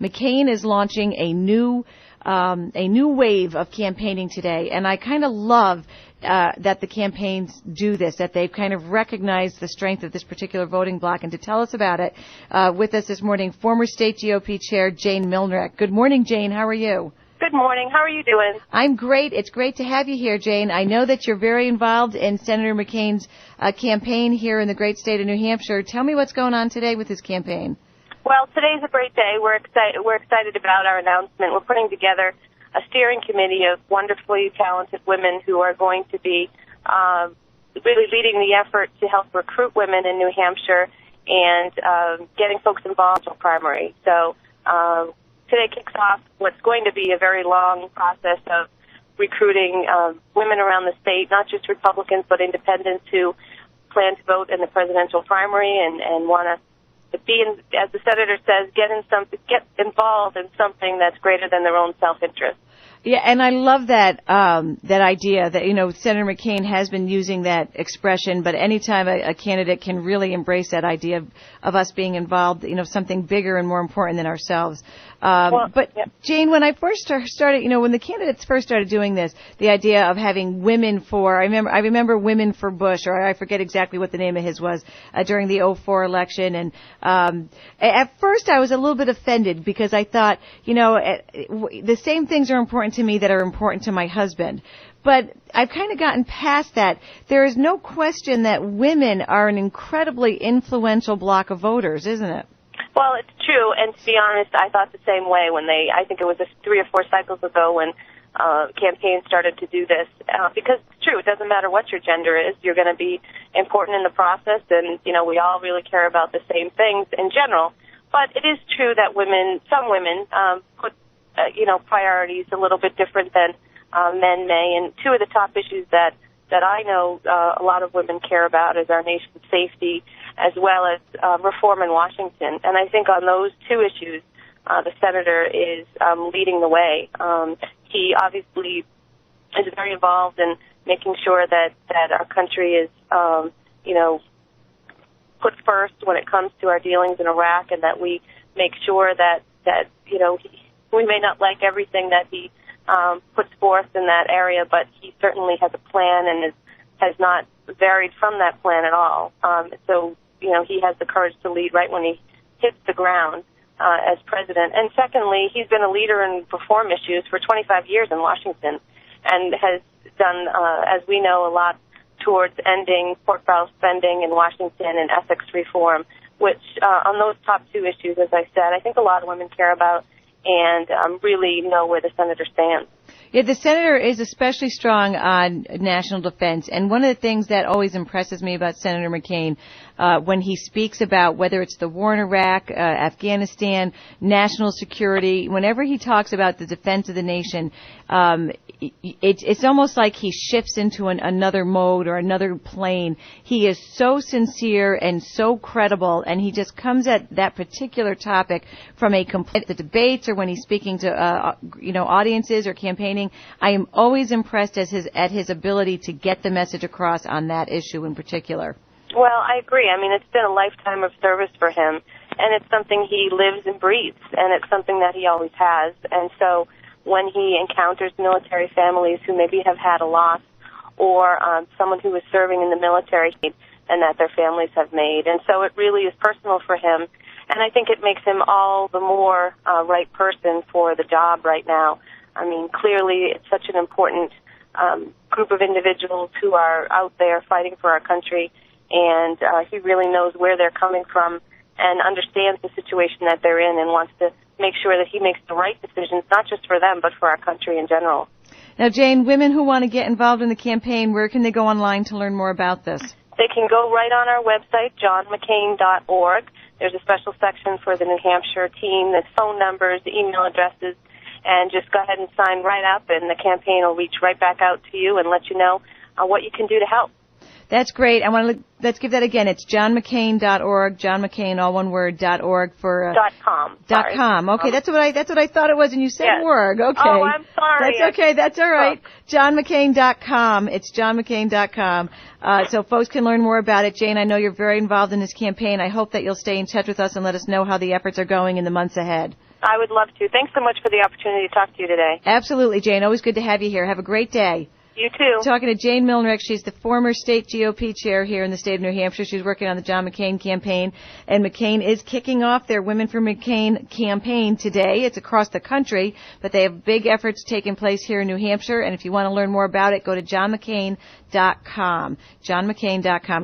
McCain is launching a new wave of campaigning today, and I kind of love that the campaigns do this, that they've kind of recognized the strength of this particular voting bloc. And to tell us about it, with us this morning, former state GOP chair Jayne Millerick. Good morning, Jayne. How are you? Good morning. How are you doing? I'm great. It's great to have you here, Jayne. I know that you're very involved in Senator McCain's campaign here in the great state of New Hampshire. Tell me what's going on today with his campaign. Well, today's a great day. We're excited about our announcement. We're putting together a steering committee of wonderfully talented women who are going to be really leading the effort to help recruit women in New Hampshire and getting folks involved in the primary. So today kicks off what's going to be a very long process of recruiting women around the state, not just Republicans but independents who plan to vote in the presidential primary and want to be, as the senator says, get involved in something that's greater than their own self-interest. Yeah, and I love that that idea that, Senator McCain has been using that expression, but anytime a candidate can really embrace that idea of us being involved, something bigger and more important than ourselves. Jayne, when I first started, when the candidates first started doing this, the idea of having women for, I remember Women for Bush, or I forget exactly what the name of his was, during the 2004 election. And at first I was a little bit offended because I thought, the same things are important to me that are important to my husband. But I've kind of gotten past that. There is no question that women are an incredibly influential block of voters, isn't it? Well, it's true, and to be honest, I thought the same way when I think it was 3 or 4 cycles ago when campaigns started to do this, because it's true, it doesn't matter what your gender is, you're going to be important in the process, and, we all really care about the same things in general. But it is true that some women put, priorities a little bit different than men may, and 2 of the top issues that I know a lot of women care about is our nation's safety, as well as reform in Washington. And I think on those 2 issues, the senator is leading the way. He obviously is very involved in making sure that our country is, put first when it comes to our dealings in Iraq, and that we make sure that we may not like everything that he puts forth in that area, but he certainly has a plan and has not varied from that plan at all. So, he has the courage to lead right when he hits the ground as president. And secondly, he's been a leader in reform issues for 25 years in Washington and has done, as we know, a lot towards ending pork barrel spending in Washington and ethics reform, which on those top 2 issues, as I said, I think a lot of women care about and really know where the senator stands. Yeah, the senator is especially strong on national defense. And one of the things that always impresses me about Senator McCain, when he speaks about whether it's the war in Iraq, Afghanistan, national security, whenever he talks about the defense of the nation, it's almost like he shifts into another mode or another plane. He is so sincere and so credible, and he just comes at that particular topic from the debates or when he's speaking to audiences or campaigning. I am always impressed at his ability to get the message across on that issue in particular. Well, I agree. I mean, it's been a lifetime of service for him, and it's something he lives and breathes, and it's something that he always has. And so when he encounters military families who maybe have had a loss or someone who is serving in the military and that their families have made. And so it really is personal for him, and I think it makes him all the more right person for the job right now. I mean, clearly it's such an important group of individuals who are out there fighting for our country, and he really knows where they're coming from and understands the situation that they're in and wants to make sure that he makes the right decisions, not just for them, but for our country in general. Now, Jayne, women who want to get involved in the campaign, where can they go online to learn more about this? They can go right on our website, johnmccain.org. There's a special section for the New Hampshire team. There's phone numbers, email addresses, and just go ahead and sign right up, and the campaign will reach right back out to you and let you know what you can do to help. That's great. Let's give that again. It's johnmccain.org, John McCain, all one word, .org for .com. .com. Okay, that's what I thought it was, and you said yes. .org. Okay. Oh, I'm sorry. That's okay. That's all right. johnmccain.com. It's johnmccain.com. So folks can learn more about it. Jayne, I know you're very involved in this campaign. I hope that you'll stay in touch with us and let us know how the efforts are going in the months ahead. I would love to. Thanks so much for the opportunity to talk to you today. Absolutely, Jayne. Always good to have you here. Have a great day. You too. Talking to Jayne Millerick. She's the former state GOP chair here in the state of New Hampshire. She's working on the John McCain campaign. And McCain is kicking off their Women for McCain campaign today. It's across the country, but they have big efforts taking place here in New Hampshire. And if you want to learn more about it, go to johnmccain.com. johnmccain.com.